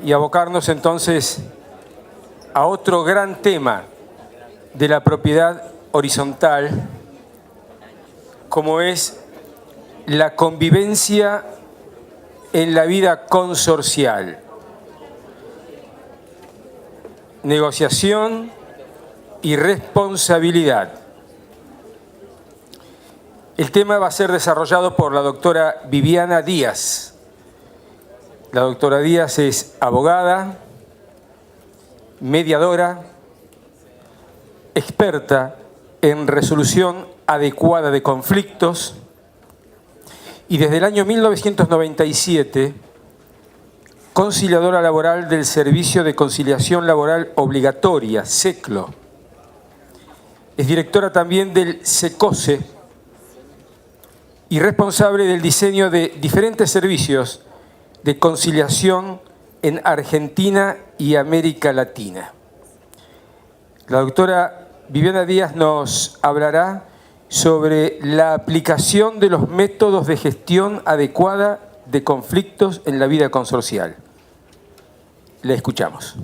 y abocarnos entonces a otro gran tema de la propiedad horizontal, como es la convivencia en la vida consorcial. Negociación y responsabilidad. El tema va a ser desarrollado por la doctora Viviana Díaz. La doctora Díaz es abogada, mediadora, experta en resolución adecuada de conflictos y desde el año 1997 conciliadora laboral del Servicio de Conciliación Laboral Obligatoria, SECLO. Es directora también del SECOSE y responsable del diseño de diferentes servicios de conciliación en Argentina y América Latina. La doctora Viviana Díaz nos hablará sobre la aplicación de los métodos de gestión adecuada de conflictos en la vida consorcial. Le escuchamos.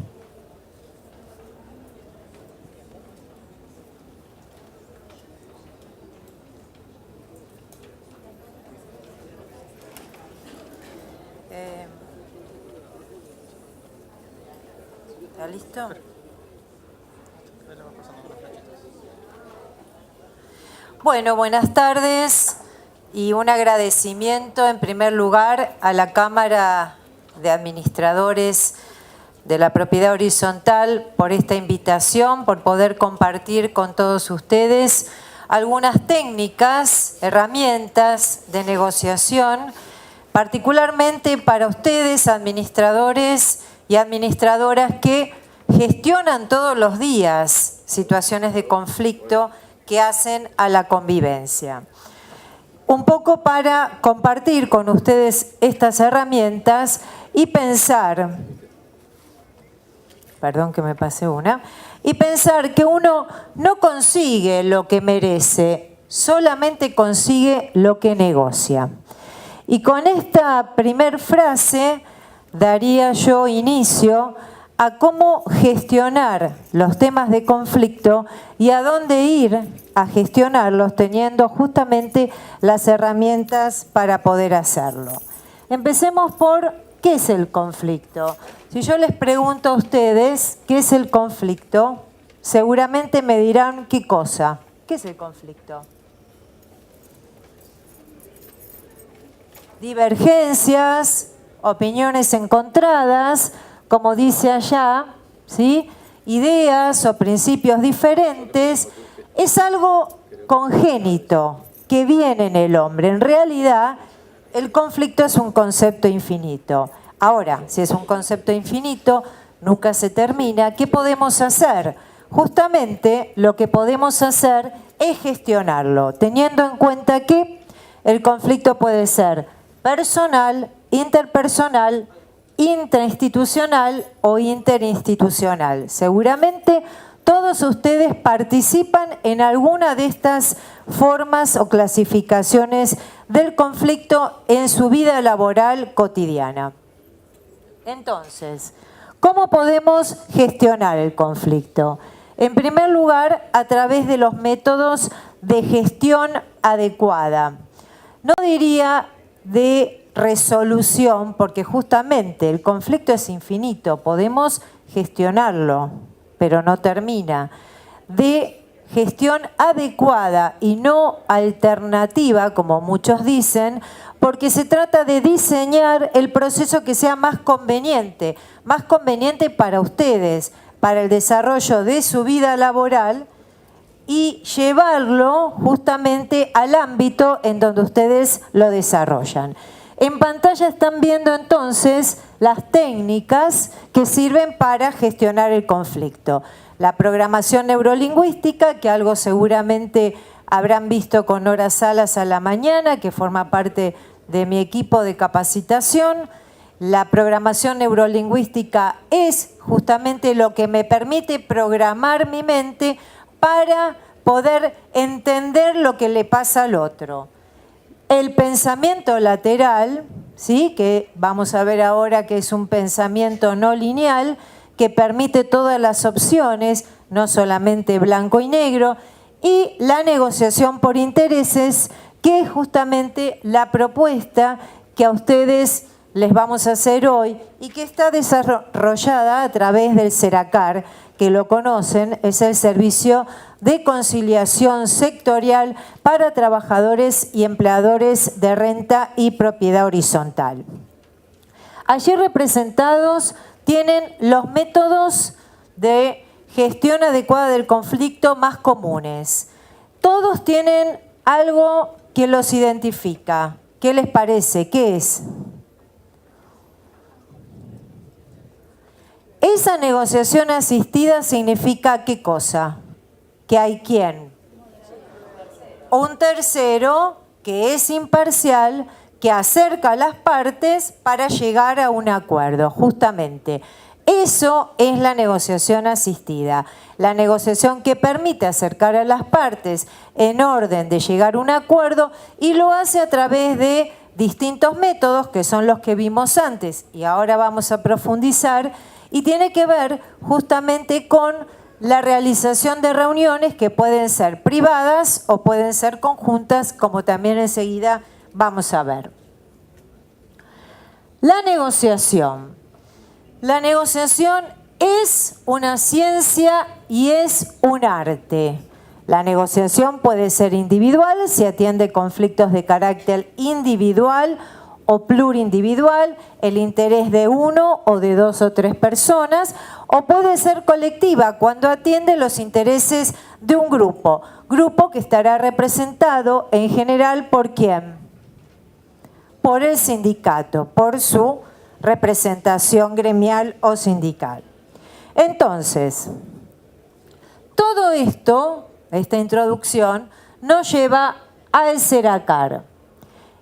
¿Está listo? Bueno, buenas tardes y un agradecimiento en primer lugar a la Cámara de Administradores de la Propiedad Horizontal por esta invitación, por poder compartir con todos ustedes algunas técnicas, herramientas de negociación, particularmente para ustedes, administradores y administradoras que gestionan todos los días situaciones de conflicto que hacen a la convivencia. Un poco para compartir con ustedes estas herramientas y pensar, perdón que me pasé una, y pensar que uno no consigue lo que merece, solamente consigue lo que negocia. Y con esta primer frase daría yo inicio a cómo gestionar los temas de conflicto y a dónde ir a gestionarlos teniendo justamente las herramientas para poder hacerlo. Empecemos por ¿qué es el conflicto? Si yo les pregunto a ustedes ¿qué es el conflicto? Seguramente me dirán ¿qué cosa? ¿Qué es el conflicto? Divergencias, opiniones encontradas, como dice allá, ¿sí? Ideas o principios diferentes, es algo congénito que viene en el hombre. En realidad, el conflicto es un concepto infinito. Ahora, si es un concepto infinito, nunca se termina. ¿Qué podemos hacer? Justamente lo que podemos hacer es gestionarlo, teniendo en cuenta que el conflicto puede ser personal, interpersonal, intrainstitucional o interinstitucional. Seguramente todos ustedes participan en alguna de estas formas o clasificaciones del conflicto en su vida laboral cotidiana. Entonces, ¿cómo podemos gestionar el conflicto? En primer lugar, a través de los métodos de gestión adecuada. No diría de resolución, porque justamente el conflicto es infinito, podemos gestionarlo, pero no termina. De gestión adecuada y no alternativa, como muchos dicen, porque se trata de diseñar el proceso que sea más conveniente para ustedes, para el desarrollo de su vida laboral y llevarlo justamente al ámbito en donde ustedes lo desarrollan. En pantalla están viendo entonces las técnicas que sirven para gestionar el conflicto. La programación neurolingüística, que algo seguramente habrán visto con Nora Salas a la mañana, que forma parte de mi equipo de capacitación. La programación neurolingüística es justamente lo que me permite programar mi mente para poder entender lo que le pasa al otro. El pensamiento lateral, ¿sí? Que vamos a ver ahora que es un pensamiento no lineal que permite todas las opciones, no solamente blanco y negro, y la negociación por intereses, que es justamente la propuesta que a ustedes les vamos a hacer hoy y que está desarrollada a través del SERACAR, que lo conocen, es el Servicio de Conciliación Sectorial para Trabajadores y Empleadores de Renta y Propiedad Horizontal. Allí representados tienen los métodos de gestión adecuada del conflicto más comunes. Todos tienen algo que los identifica. ¿Qué les parece? ¿Qué es? Esa negociación asistida significa ¿qué cosa? Que hay ¿quién? Un tercero que es imparcial, que acerca a las partes para llegar a un acuerdo, justamente. Eso es la negociación asistida, la negociación que permite acercar a las partes en orden de llegar a un acuerdo y lo hace a través de distintos métodos que son los que vimos antes y ahora vamos a profundizar y tiene que ver justamente con la realización de reuniones que pueden ser privadas o pueden ser conjuntas, como también enseguida vamos a ver. La negociación. La negociación es una ciencia y es un arte. La negociación puede ser individual, si atiende conflictos de carácter individual o plurindividual, el interés de uno o de dos o tres personas, o puede ser colectiva cuando atiende los intereses de un grupo que estará representado en general ¿por quién? Por el sindicato, por su representación gremial o sindical. Entonces, todo esto, esta introducción, nos lleva al SERACAR.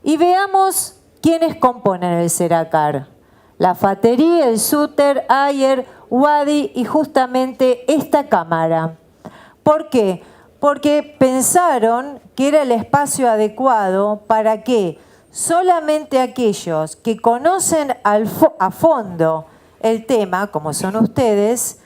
Y veamos quiénes componen el SERACAR. La FATERI, el SUTER, AYER, UADI y justamente esta Cámara. ¿Por qué? Porque pensaron que era el espacio adecuado para que solamente aquellos que conocen a fondo el tema, como son ustedes,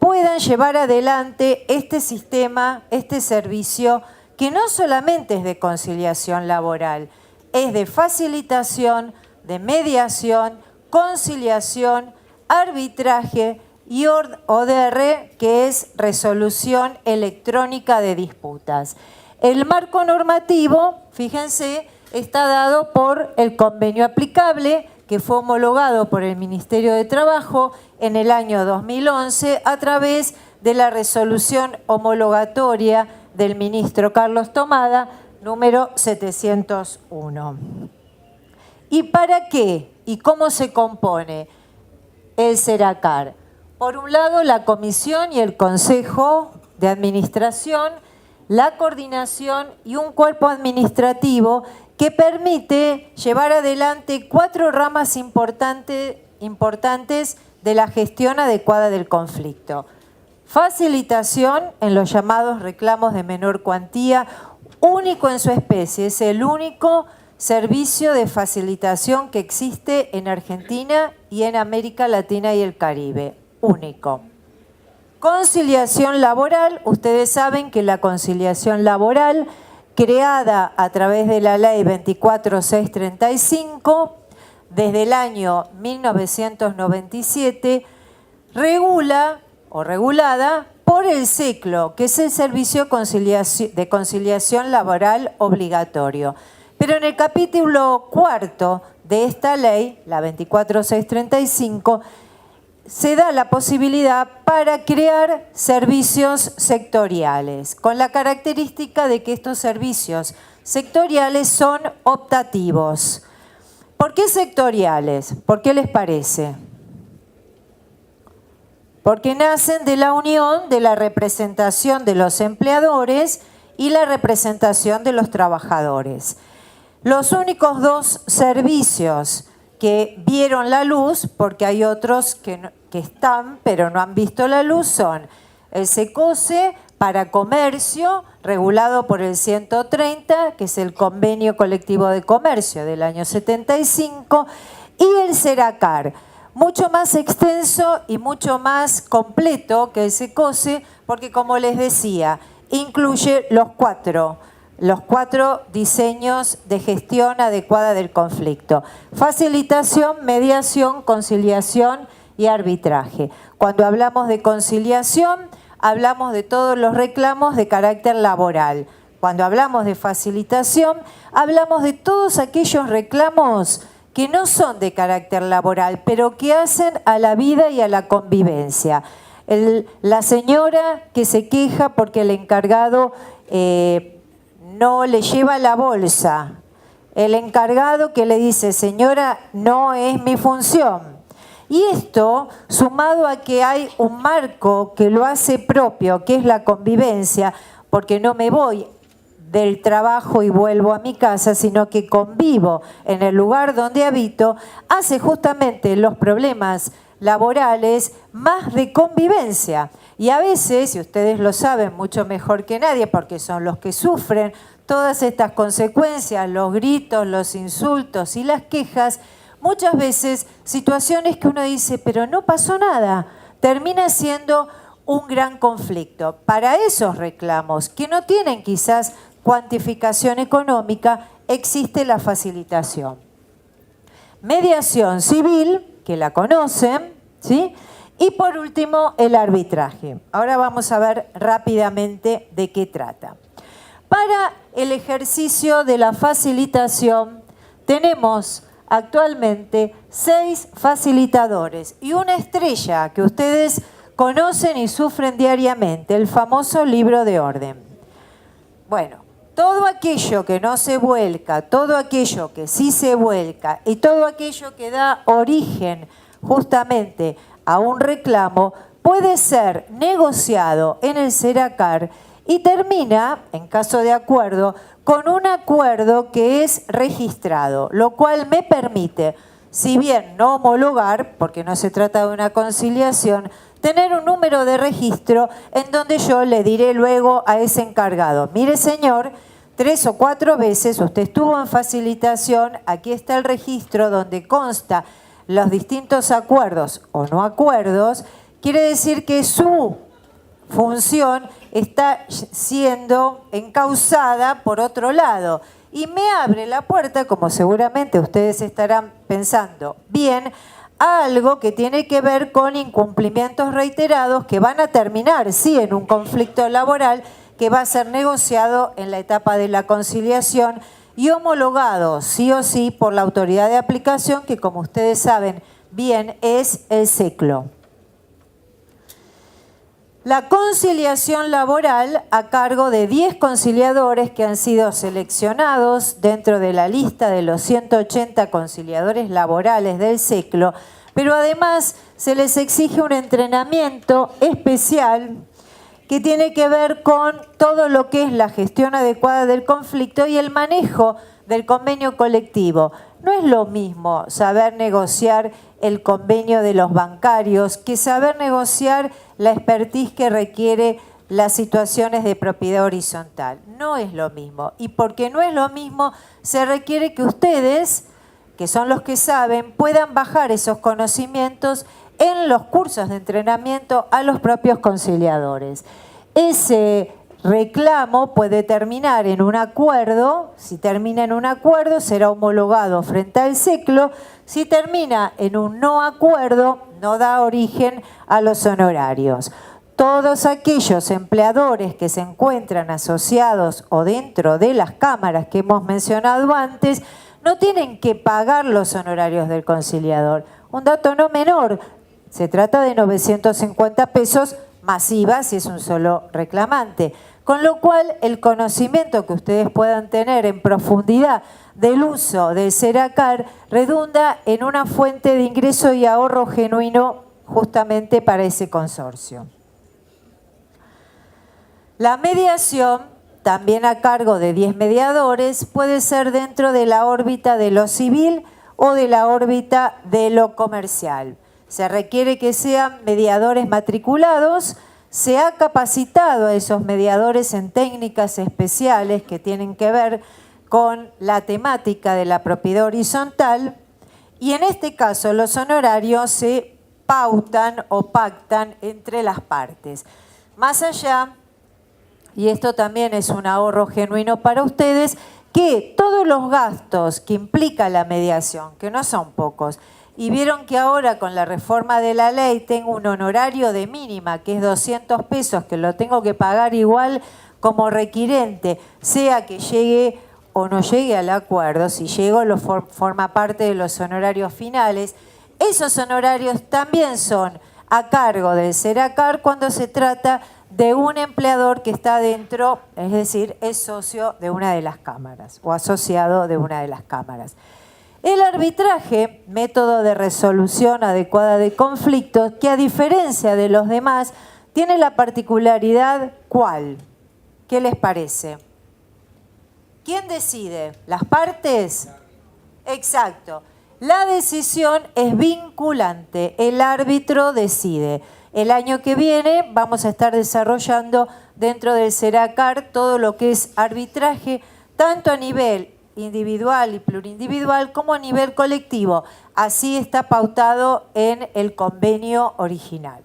puedan llevar adelante este sistema, este servicio, que no solamente es de conciliación laboral, es de facilitación, de mediación, conciliación, arbitraje y ODR, que es resolución electrónica de disputas. El marco normativo, fíjense, está dado por el convenio aplicable que fue homologado por el Ministerio de Trabajo en el año 2011 a través de la resolución homologatoria del ministro Carlos Tomada, número 701. ¿Y para qué? ¿Y cómo se compone el SERACAR? Por un lado, la comisión y el consejo de administración, la coordinación y un cuerpo administrativo que permite llevar adelante 4 ramas importantes de la gestión adecuada del conflicto. Facilitación en los llamados reclamos de menor cuantía, único en su especie, es el único servicio de facilitación que existe en Argentina y en América Latina y el Caribe, único. Conciliación laboral, ustedes saben que la conciliación laboral, creada a través de la ley 24635, desde el año 1997, regulada por el SECLO, que es el Servicio de Conciliación Laboral Obligatorio. Pero en el capítulo 4 de esta ley, la 24635, se da la posibilidad para crear servicios sectoriales, con la característica de que estos servicios sectoriales son optativos. ¿Por qué sectoriales? ¿Por qué les parece? Porque nacen de la unión de la representación de los empleadores y la representación de los trabajadores. Los únicos 2 servicios que vieron la luz, porque hay otros que están pero no han visto la luz, son el SECOSE para comercio, regulado por el 130, que es el Convenio Colectivo de Comercio del año 75, y el SERACAR, mucho más extenso y mucho más completo que el SECOSE, porque como les decía, incluye los cuatro diseños de gestión adecuada del conflicto: facilitación, mediación, conciliación y arbitraje. Cuando hablamos de conciliación, hablamos de todos los reclamos de carácter laboral. Cuando hablamos de facilitación, hablamos de todos aquellos reclamos que no son de carácter laboral, pero que hacen a la vida y a la convivencia. La señora que se queja porque el encargado no le lleva la bolsa. El encargado que le dice, señora, no es mi función. Y esto, sumado a que hay un marco que lo hace propio, que es la convivencia, porque no me voy del trabajo y vuelvo a mi casa, sino que convivo en el lugar donde habito, hace justamente los problemas laborales más de convivencia. Y a veces, y ustedes lo saben mucho mejor que nadie, porque son los que sufren todas estas consecuencias, los gritos, los insultos y las quejas, muchas veces situaciones que uno dice, pero no pasó nada, termina siendo un gran conflicto. Para esos reclamos, que no tienen quizás cuantificación económica, existe la facilitación. Mediación civil, que la conocen, ¿sí? Y por último, el arbitraje. Ahora vamos a ver rápidamente de qué trata. Para el ejercicio de la facilitación tenemos actualmente 6 facilitadores y una estrella que ustedes conocen y sufren diariamente, el famoso libro de orden. Bueno, todo aquello que no se vuelca, todo aquello que sí se vuelca y todo aquello que da origen justamente a un reclamo puede ser negociado en el SERACAR y termina, en caso de acuerdo, con un acuerdo que es registrado, lo cual me permite, si bien no homologar, porque no se trata de una conciliación, tener un número de registro en donde yo le diré luego a ese encargado, mire señor, 3 o 4 veces usted estuvo en facilitación, aquí está el registro donde consta los distintos acuerdos o no acuerdos, quiere decir que su función está siendo encausada por otro lado y me abre la puerta, como seguramente ustedes estarán pensando bien, a algo que tiene que ver con incumplimientos reiterados que van a terminar, sí, en un conflicto laboral que va a ser negociado en la etapa de la conciliación y homologado sí o sí por la autoridad de aplicación que, como ustedes saben bien, es el SECLO. La conciliación laboral a cargo de 10 conciliadores que han sido seleccionados dentro de la lista de los 180 conciliadores laborales del SECLO, pero además se les exige un entrenamiento especial que tiene que ver con todo lo que es la gestión adecuada del conflicto y el manejo del convenio colectivo. No es lo mismo saber negociar el convenio de los bancarios que saber negociar la expertise que requiere las situaciones de propiedad horizontal. No es lo mismo. Y porque no es lo mismo, se requiere que ustedes, que son los que saben, puedan bajar esos conocimientos en los cursos de entrenamiento a los propios conciliadores. Ese reclamo puede terminar en un acuerdo. Si termina en un acuerdo, será homologado frente al SECLO. Si termina en un no acuerdo, no da origen a los honorarios. Todos aquellos empleadores que se encuentran asociados o dentro de las cámaras que hemos mencionado antes, no tienen que pagar los honorarios del conciliador. Un dato no menor, se trata de 950 pesos masiva si es un solo reclamante. Con lo cual, el conocimiento que ustedes puedan tener en profundidad del uso del SERACAR redunda en una fuente de ingreso y ahorro genuino justamente para ese consorcio. La mediación, también a cargo de 10 mediadores, puede ser dentro de la órbita de lo civil o de la órbita de lo comercial. Se requiere que sean mediadores matriculados, se ha capacitado a esos mediadores en técnicas especiales que tienen que ver con la temática de la propiedad horizontal, y en este caso los honorarios se pautan o pactan entre las partes. Más allá, y esto también es un ahorro genuino para ustedes, que todos los gastos que implica la mediación, que no son pocos, y vieron que ahora con la reforma de la ley tengo un honorario de mínima, que es 200 pesos, que lo tengo que pagar igual como requirente, sea que llegue o no llegue al acuerdo. Si llego, forma parte de los honorarios finales. Esos honorarios también son a cargo del Seracar cuando se trata de un empleador que está dentro, es decir, es socio de una de las cámaras o asociado de una de las cámaras. El arbitraje, método de resolución adecuada de conflictos, que a diferencia de los demás, tiene la particularidad, ¿cuál? ¿Qué les parece? ¿Quién decide? ¿Las partes? Exacto. La decisión es vinculante, el árbitro decide. El año que viene vamos a estar desarrollando dentro del Seracar todo lo que es arbitraje, tanto a nivel individual y plurindividual como a nivel colectivo. Así está pautado en el convenio original.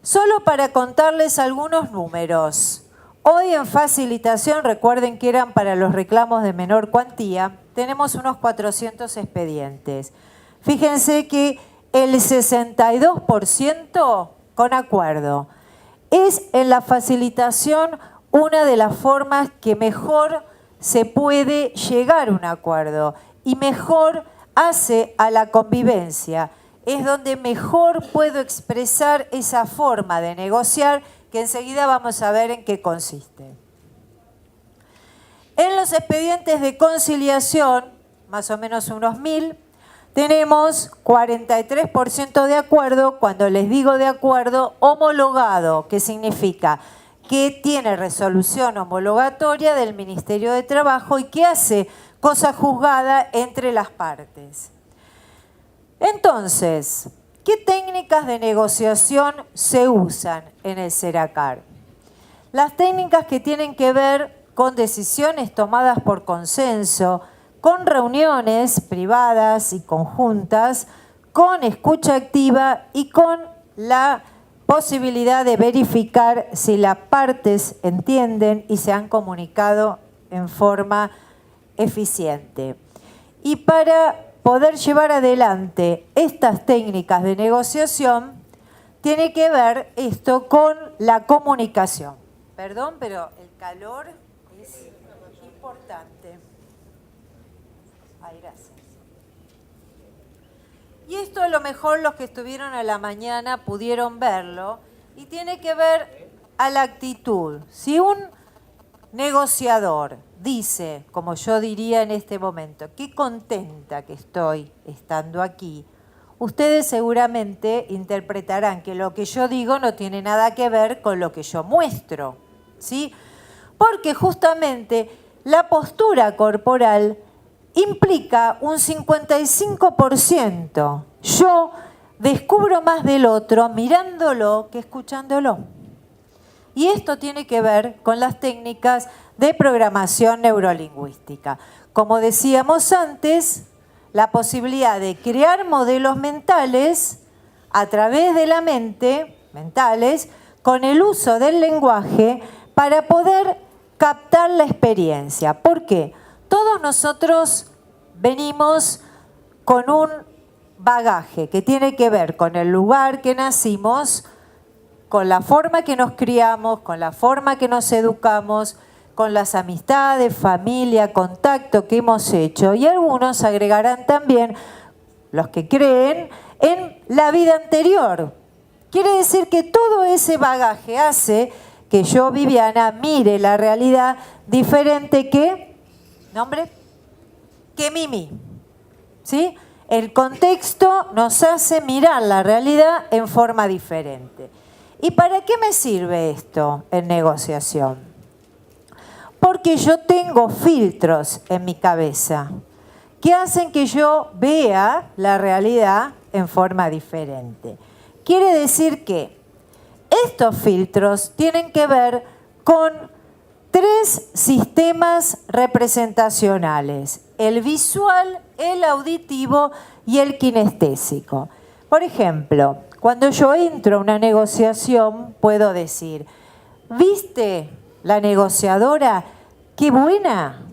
Solo para contarles algunos números. Hoy en facilitación, recuerden que eran para los reclamos de menor cuantía, tenemos unos 400 expedientes. Fíjense que el 62% con acuerdo. Es en la facilitación una de las formas que mejor se puede llegar a un acuerdo y mejor hace a la convivencia. Es donde mejor puedo expresar esa forma de negociar, que enseguida vamos a ver en qué consiste. En los expedientes de conciliación, más o menos unos 1000, tenemos 43% de acuerdo. Cuando les digo de acuerdo, homologado, que significa que tiene resolución homologatoria del Ministerio de Trabajo y que hace cosa juzgada entre las partes. Entonces, ¿qué técnicas de negociación se usan en el Seracar? Las técnicas que tienen que ver con decisiones tomadas por consenso, con reuniones privadas y conjuntas, con escucha activa y con la posibilidad de verificar si las partes entienden y se han comunicado en forma eficiente. Y para poder llevar adelante estas técnicas de negociación, tiene que ver esto con la comunicación. Perdón, pero el calor es importante. Ay, gracias. Y esto a lo mejor los que estuvieron a la mañana pudieron verlo, y tiene que ver a la actitud. Si un negociador dice, como yo diría en este momento, qué contenta que estoy estando aquí, ustedes seguramente interpretarán que lo que yo digo no tiene nada que ver con lo que yo muestro, ¿sí? Porque justamente la postura corporal implica un 55%. Yo descubro más del otro mirándolo que escuchándolo. Y esto tiene que ver con las técnicas de programación neurolingüística. Como decíamos antes, la posibilidad de crear modelos mentales a través de la mente, mentales, con el uso del lenguaje para poder captar la experiencia. ¿Por qué? Todos nosotros venimos con un bagaje que tiene que ver con el lugar que nacimos, con la forma que nos criamos, con la forma que nos educamos, con las amistades, familia, contacto que hemos hecho. Y algunos agregarán también, los que creen, en la vida anterior. Quiere decir que todo ese bagaje hace que yo, Viviana, mire la realidad diferente que, ¿nombre? Que Mimi. ¿Sí? El contexto nos hace mirar la realidad en forma diferente. ¿Y para qué me sirve esto en negociación? Porque yo tengo filtros en mi cabeza que hacen que yo vea la realidad en forma diferente. Quiere decir que Estos filtros tienen que ver con 3 sistemas representacionales: el visual, el auditivo y el kinestésico. Por ejemplo, cuando yo entro a una negociación, puedo decir: ¿viste la negociadora? ¡Qué buena!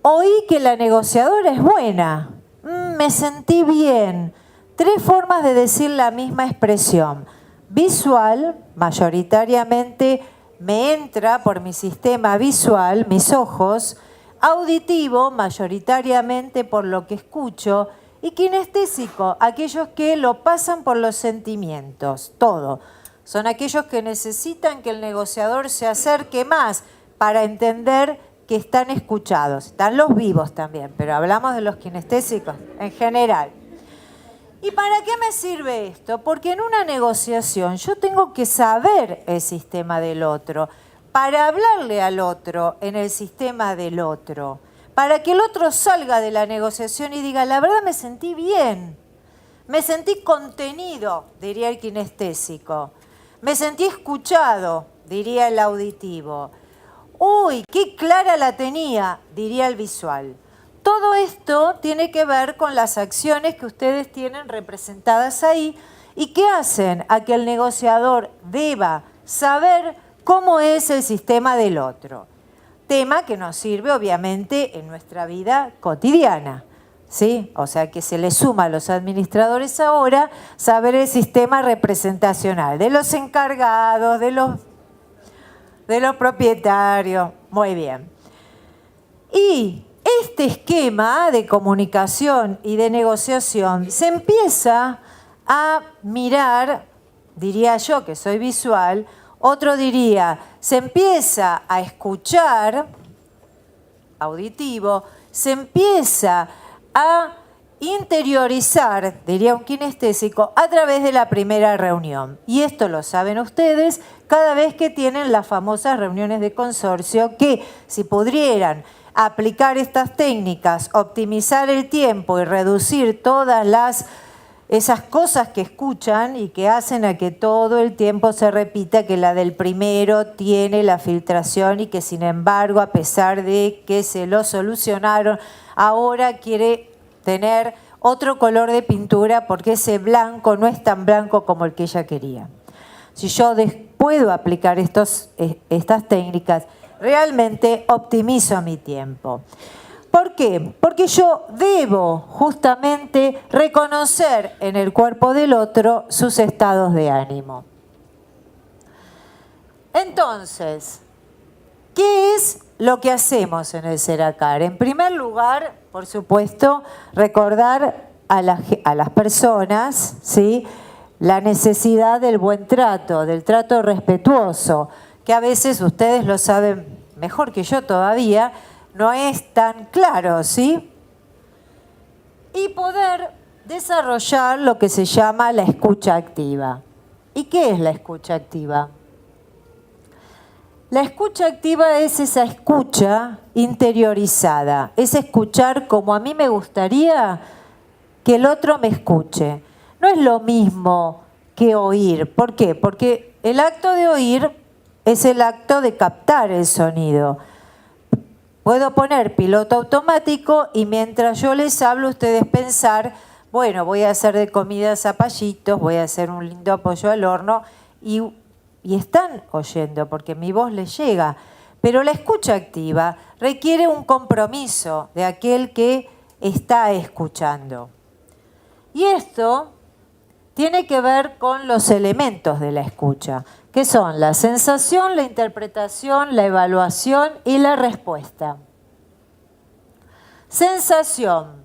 Oí que la negociadora es buena. Me sentí bien. 3 formas de decir la misma expresión. Visual, mayoritariamente me entra por mi sistema visual, mis ojos. Auditivo, mayoritariamente por lo que escucho. Y kinestésico, aquellos que lo pasan por los sentimientos, todo. Son aquellos que necesitan que el negociador se acerque más para entender que están escuchados. Están los vivos también, pero hablamos de los kinestésicos en general. ¿Y para qué me sirve esto? Porque en una negociación yo tengo que saber el sistema del otro, para hablarle al otro en el sistema del otro, para que el otro salga de la negociación y diga: la verdad me sentí bien, me sentí contenido, diría el kinestésico, me sentí escuchado, diría el auditivo. ¡Uy, qué clara la tenía!, diría el visual. Todo esto tiene que ver con las acciones que ustedes tienen representadas ahí y que hacen a que el negociador deba saber cómo es el sistema del otro. Tema que nos sirve obviamente en nuestra vida cotidiana, ¿sí? O sea que se le suma a los administradores ahora saber el sistema representacional de los encargados, de los propietarios. Muy bien. Y este esquema de comunicación y de negociación se empieza a mirar, diría yo que soy visual, otro diría, se empieza a escuchar, auditivo, se empieza a interiorizar, diría un kinestésico, a través de la primera reunión. Y esto lo saben ustedes cada vez que tienen las famosas reuniones de consorcio, que si pudieran aplicar estas técnicas, optimizar el tiempo y reducir todas esas cosas que escuchan y que hacen a que todo el tiempo se repita que la del primero tiene la filtración y que sin embargo, a pesar de que se lo solucionaron, ahora quiere tener otro color de pintura porque ese blanco no es tan blanco como el que ella quería. Si yo puedo aplicar estas técnicas, realmente optimizo mi tiempo. ¿Por qué? Porque yo debo justamente reconocer en el cuerpo del otro sus estados de ánimo. Entonces, ¿qué es lo que hacemos en el Seracar? En primer lugar, por supuesto, recordar a las personas, ¿sí?, la necesidad del buen trato, del trato respetuoso, que a veces ustedes lo saben mejor que yo todavía, no es tan claro, ¿sí? Y poder desarrollar lo que se llama la escucha activa. ¿Y qué es la escucha activa? La escucha activa es esa escucha interiorizada, es escuchar como a mí me gustaría que el otro me escuche. No es lo mismo que oír. ¿Por qué? Porque el acto de oír es el acto de captar el sonido. Puedo poner piloto automático y mientras yo les hablo, ustedes pensar, bueno, voy a hacer de comida zapallitos, voy a hacer un lindo pollo al horno y están oyendo porque mi voz les llega. Pero la escucha activa requiere un compromiso de aquel que está escuchando. Y esto tiene que ver con los elementos de la escucha, que son la sensación, la interpretación, la evaluación y la respuesta. Sensación.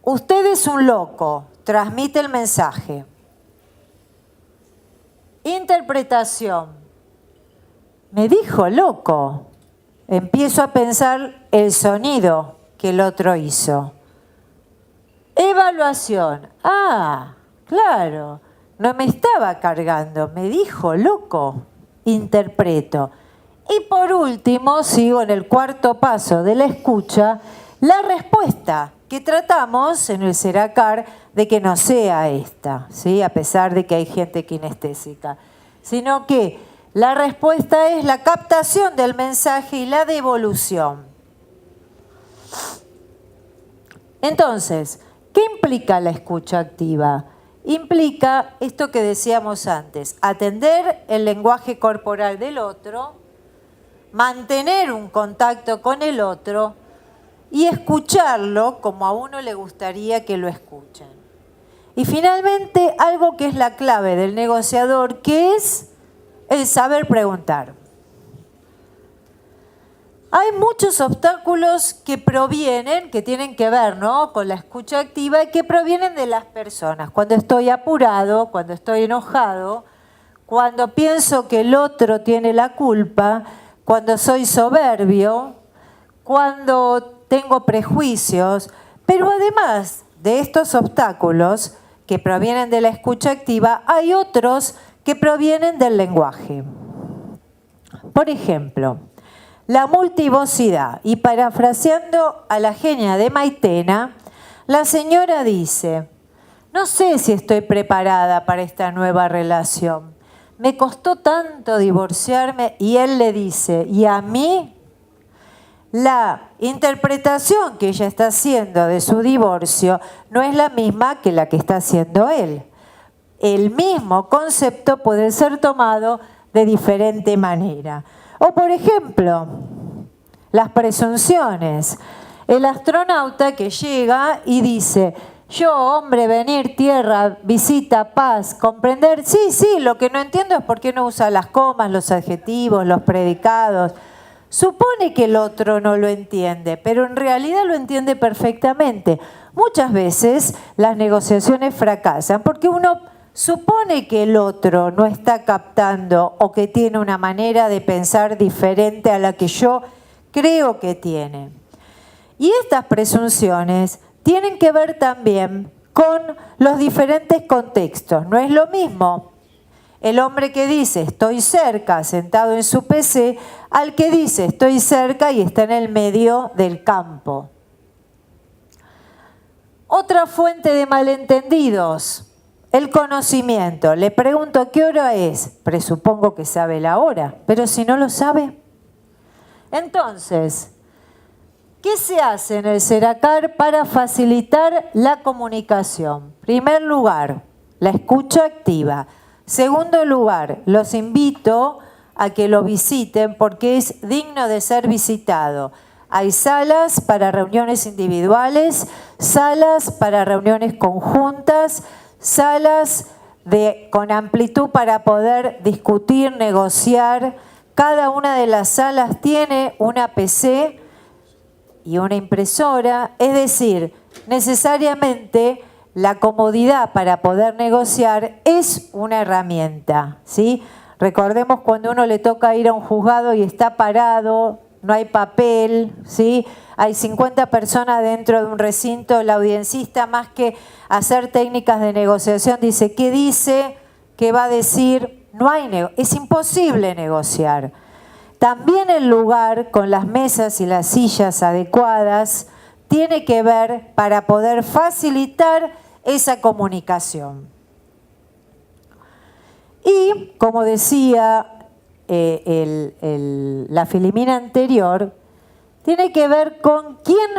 Usted es un loco, transmite el mensaje. Interpretación. Me dijo loco. Empiezo a pensar el sonido que el otro hizo. Evaluación. Ah, claro. No me estaba cargando, me dijo loco. Interpreto. Y por último, sigo en el cuarto paso de la escucha, la respuesta. que tratamos en el Seracar de que no sea esta, ¿sí? A pesar de que hay gente kinestésica, sino que la respuesta es la captación del mensaje y la devolución. Entonces, ¿qué implica la escucha activa? Implica esto que decíamos antes, atender el lenguaje corporal del otro, mantener un contacto con el otro y escucharlo como a uno le gustaría que lo escuchen. Y finalmente, algo que es la clave del negociador, que es el saber preguntar. Hay muchos obstáculos que provienen, que tienen que ver, ¿no?, con la escucha activa y que provienen de las personas. Cuando estoy apurado, cuando estoy enojado, cuando pienso que el otro tiene la culpa, cuando soy soberbio, cuando tengo prejuicios. Pero además de estos obstáculos que provienen de la escucha activa, hay otros que provienen del lenguaje. Por ejemplo, la multivocidad. Y parafraseando a la genia de Maitena, la señora dice: no sé si estoy preparada para esta nueva relación. Me costó tanto divorciarme. Y él le dice: ¿y a mí? La interpretación que ella está haciendo de su divorcio no es la misma que la que está haciendo él. El mismo concepto puede ser tomado de diferente manera. O por ejemplo, las presunciones. El astronauta que llega y dice: yo, hombre, venir, tierra, visita, paz, comprender. Sí, lo que no entiendo es por qué no usa las comas, los adjetivos, los predicados. Supone que el otro no lo entiende, pero en realidad lo entiende perfectamente. Muchas veces las negociaciones fracasan porque uno supone que el otro no está captando o que tiene una manera de pensar diferente a la que yo creo que tiene. Y estas presunciones tienen que ver también con los diferentes contextos. No es lo mismo el hombre que dice estoy cerca, sentado en su PC, al que dice estoy cerca y está en el medio del campo. Otra fuente de malentendidos, el conocimiento. Le pregunto ¿qué hora es? Presupongo que sabe la hora, pero si no lo sabe. Entonces, ¿qué se hace en el Seracar para facilitar la comunicación? En primer lugar, la escucha activa. Segundo lugar, los invito a que lo visiten porque es digno de ser visitado. Hay salas para reuniones individuales, salas para reuniones conjuntas, salas con amplitud para poder discutir, negociar. Cada una de las salas tiene una PC y una impresora, es decir, necesariamente la comodidad para poder negociar es una herramienta, ¿sí? Recordemos cuando uno le toca ir a un juzgado y está parado, no hay papel, ¿sí? Hay 50 personas dentro de un recinto, el audiencista más que hacer técnicas de negociación dice ¿qué dice? ¿Qué va a decir? Es imposible negociar. También el lugar con las mesas y las sillas adecuadas tiene que ver para poder facilitar esa comunicación. Y, como decía la filimina anterior, tiene que ver con quién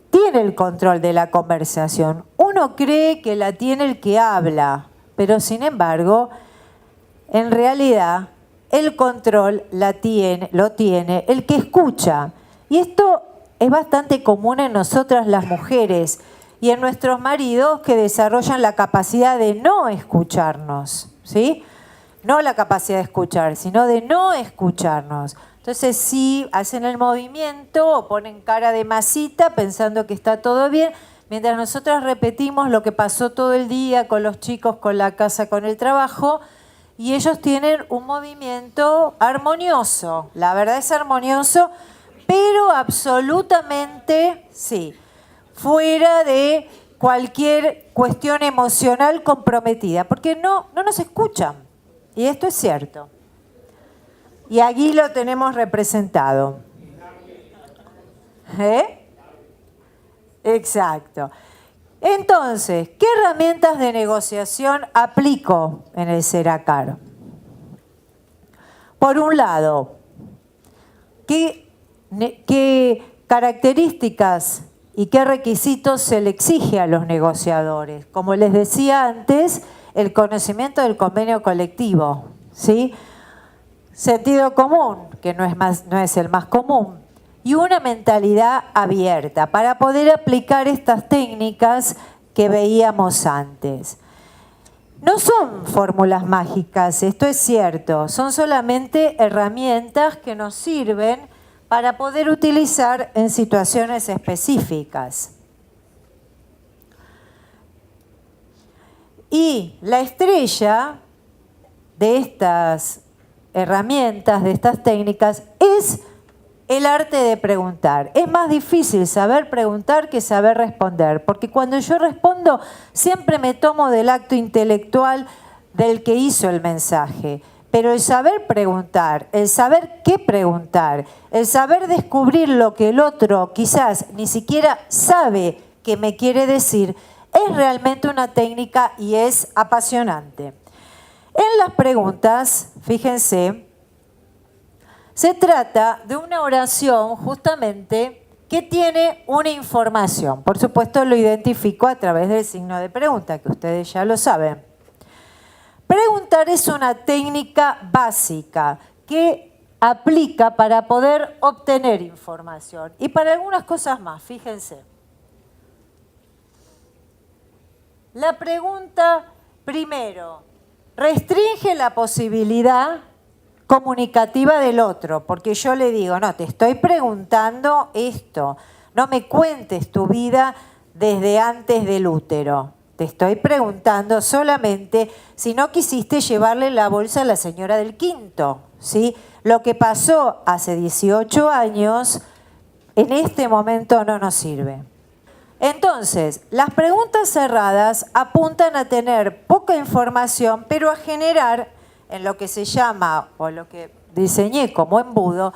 tiene el control de la conversación. Uno cree que la tiene el que habla, pero sin embargo, en realidad, el control lo tiene el que escucha. Y esto es bastante común en nosotras las mujeres y en nuestros maridos que desarrollan la capacidad de no escucharnos, ¿sí? No la capacidad de escuchar, sino de no escucharnos. Entonces sí hacen el movimiento o ponen cara de masita pensando que está todo bien, mientras nosotras repetimos lo que pasó todo el día con los chicos, con la casa, con el trabajo, y ellos tienen un movimiento armonioso. La verdad es armonioso, pero absolutamente, sí, fuera de cualquier cuestión emocional comprometida, porque no nos escuchan. Y esto es cierto. Y aquí lo tenemos representado. Exacto. Entonces, ¿qué herramientas de negociación aplico en el Seracar? Por un lado, ¿qué características y qué requisitos se le exige a los negociadores? Como les decía antes, el conocimiento del convenio colectivo, ¿sí? Sentido común, que no es el más común, y una mentalidad abierta para poder aplicar estas técnicas que veíamos antes. No son fórmulas mágicas, esto es cierto, son solamente herramientas que nos sirven para poder utilizar en situaciones específicas. Y la estrella de estas herramientas, de estas técnicas, es el arte de preguntar. Es más difícil saber preguntar que saber responder, porque cuando yo respondo siempre me tomo del acto intelectual del que hizo el mensaje. Pero el saber preguntar, el saber qué preguntar, el saber descubrir lo que el otro quizás ni siquiera sabe que me quiere decir, es realmente una técnica y es apasionante. En las preguntas, fíjense, se trata de una oración justamente que tiene una información. Por supuesto lo identifico a través del signo de pregunta, que ustedes ya lo saben. Preguntar es una técnica básica que aplica para poder obtener información y para algunas cosas más, fíjense. La pregunta, primero, restringe la posibilidad comunicativa del otro, porque yo le digo, no, te estoy preguntando esto, no me cuentes tu vida desde antes del útero. Te estoy preguntando solamente si no quisiste llevarle la bolsa a la señora del quinto, ¿sí? Lo que pasó hace 18 años, en este momento no nos sirve. Entonces, las preguntas cerradas apuntan a tener poca información, pero a generar, en lo que se llama, o lo que diseñé como embudo,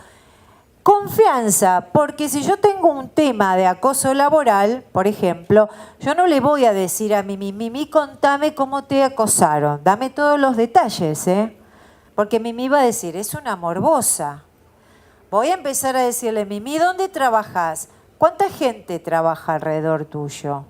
confianza, porque si yo tengo un tema de acoso laboral, por ejemplo, yo no le voy a decir a Mimi, contame cómo te acosaron, dame todos los detalles, porque Mimi va a decir, es una morbosa. Voy a empezar a decirle, Mimi, ¿dónde trabajas? ¿Cuánta gente trabaja alrededor tuyo?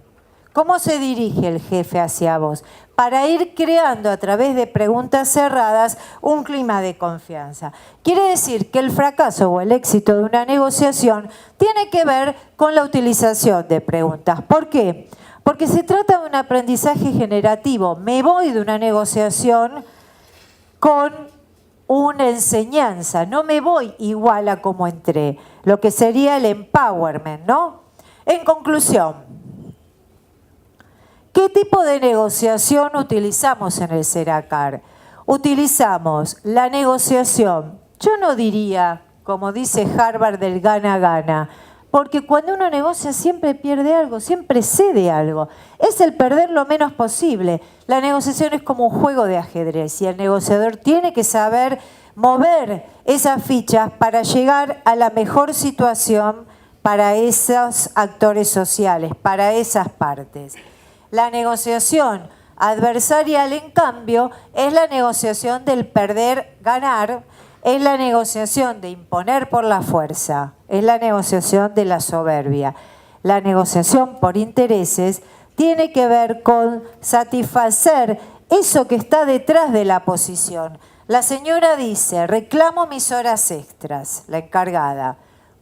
¿Cómo se dirige el jefe hacia vos? Para ir creando a través de preguntas cerradas un clima de confianza. Quiere decir que el fracaso o el éxito de una negociación tiene que ver con la utilización de preguntas. ¿Por qué? Porque se trata de un aprendizaje generativo. Me voy de una negociación con una enseñanza, no me voy igual a como entré, lo que sería el empowerment, ¿no? En conclusión, ¿qué tipo de negociación utilizamos en el Seracar? Utilizamos la negociación, yo no diría, como dice Harvard, del gana-gana, porque cuando uno negocia siempre pierde algo, siempre cede algo. Es el perder lo menos posible. La negociación es como un juego de ajedrez y el negociador tiene que saber mover esas fichas para llegar a la mejor situación para esos actores sociales, para esas partes. La negociación adversarial, en cambio, es la negociación del perder-ganar, es la negociación de imponer por la fuerza, es la negociación de la soberbia. La negociación por intereses tiene que ver con satisfacer eso que está detrás de la posición. La señora dice, reclamo mis horas extras, la encargada.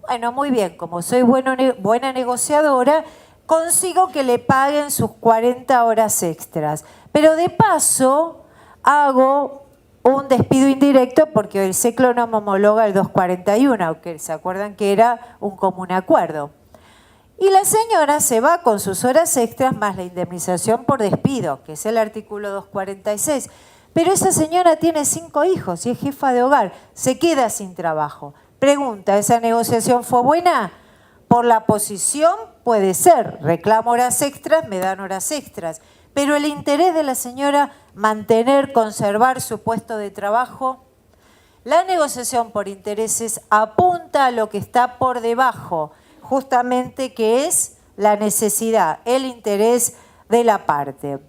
Bueno, muy bien, como soy buena negociadora, consigo que le paguen sus 40 horas extras. Pero de paso hago un despido indirecto porque el SECLO no me homologa el 241, aunque se acuerdan que era un común acuerdo. Y la señora se va con sus horas extras más la indemnización por despido, que es el artículo 246. Pero esa señora tiene 5 hijos y es jefa de hogar, se queda sin trabajo. Pregunta, ¿esa negociación fue buena? Por la posición puede ser, reclamo horas extras, me dan horas extras. Pero el interés de la señora, mantener, conservar su puesto de trabajo, la negociación por intereses apunta a lo que está por debajo, justamente que es la necesidad, el interés de la parte.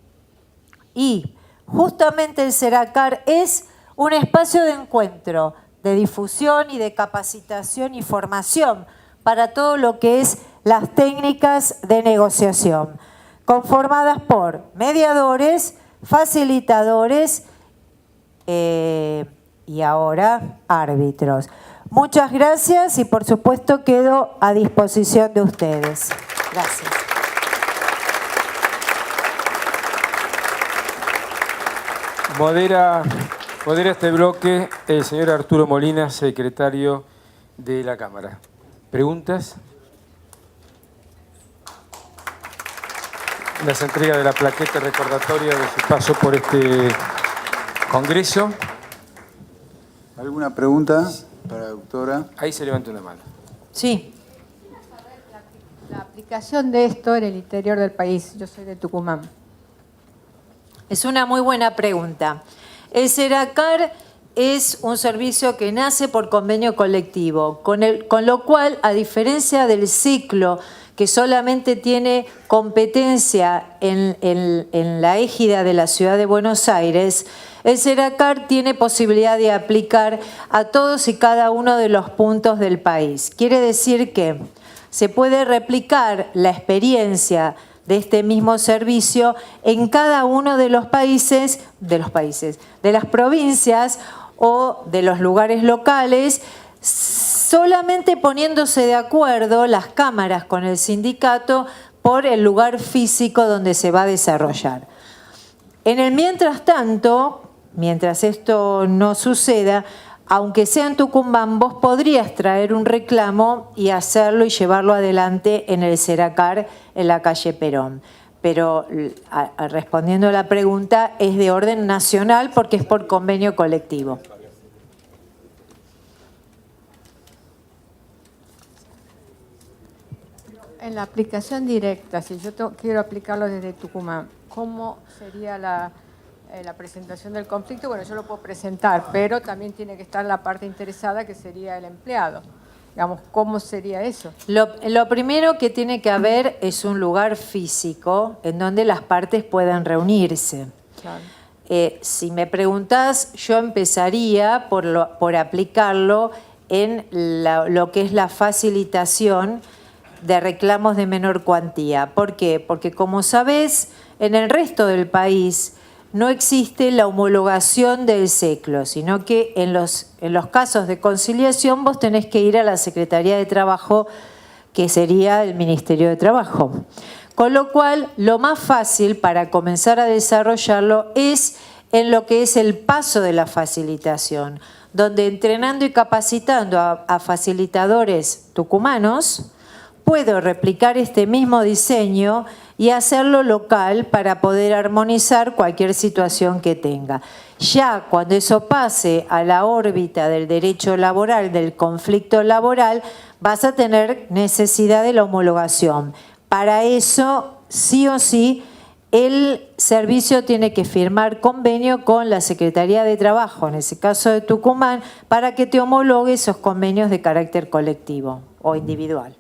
Y justamente el Seracar es un espacio de encuentro, de difusión y de capacitación y formación para todo lo que es las técnicas de negociación, conformadas por mediadores, facilitadores y ahora árbitros. Muchas gracias y por supuesto quedo a disposición de ustedes. Gracias. Modera este bloque el señor Arturo Molina, secretario de la Cámara. ¿Preguntas? Las entregas de la plaqueta recordatoria de su paso por este Congreso. ¿Alguna pregunta para la doctora? Ahí se levanta una mano. Sí. La aplicación de esto en el interior del país. Yo soy de Tucumán. Es una muy buena pregunta. El Seracar es un servicio que nace por convenio colectivo, con lo cual, a diferencia del ciclo, que solamente tiene competencia en la égida de la Ciudad de Buenos Aires, el Seracar tiene posibilidad de aplicar a todos y cada uno de los puntos del país. Quiere decir que se puede replicar la experiencia de este mismo servicio en cada uno de los países, de las provincias o de los lugares locales, solamente poniéndose de acuerdo las cámaras con el sindicato por el lugar físico donde se va a desarrollar. En el mientras tanto, mientras esto no suceda, aunque sea en Tucumán, vos podrías traer un reclamo y hacerlo y llevarlo adelante en el Seracar en la calle Perón. Pero respondiendo a la pregunta, es de orden nacional porque es por convenio colectivo. En la aplicación directa, si yo quiero aplicarlo desde Tucumán, ¿cómo sería la presentación del conflicto? Bueno, yo lo puedo presentar, pero también tiene que estar la parte interesada, que sería el empleado. Digamos, ¿cómo sería eso? Lo primero que tiene que haber es un lugar físico en donde las partes puedan reunirse. Claro. Si me preguntás, yo empezaría por aplicarlo en lo que es la facilitación de reclamos de menor cuantía. ¿Por qué? Porque como sabés, en el resto del país no existe la homologación del SECLO, sino que en los casos de conciliación vos tenés que ir a la Secretaría de Trabajo, que sería el Ministerio de Trabajo. Con lo cual, lo más fácil para comenzar a desarrollarlo es en lo que es el paso de la facilitación, donde entrenando y capacitando a facilitadores tucumanos, puedo replicar este mismo diseño y hacerlo local para poder armonizar cualquier situación que tenga. Ya cuando eso pase a la órbita del derecho laboral, del conflicto laboral, vas a tener necesidad de la homologación. Para eso, sí o sí, el servicio tiene que firmar convenio con la Secretaría de Trabajo, en ese caso de Tucumán, para que te homologue esos convenios de carácter colectivo o individual.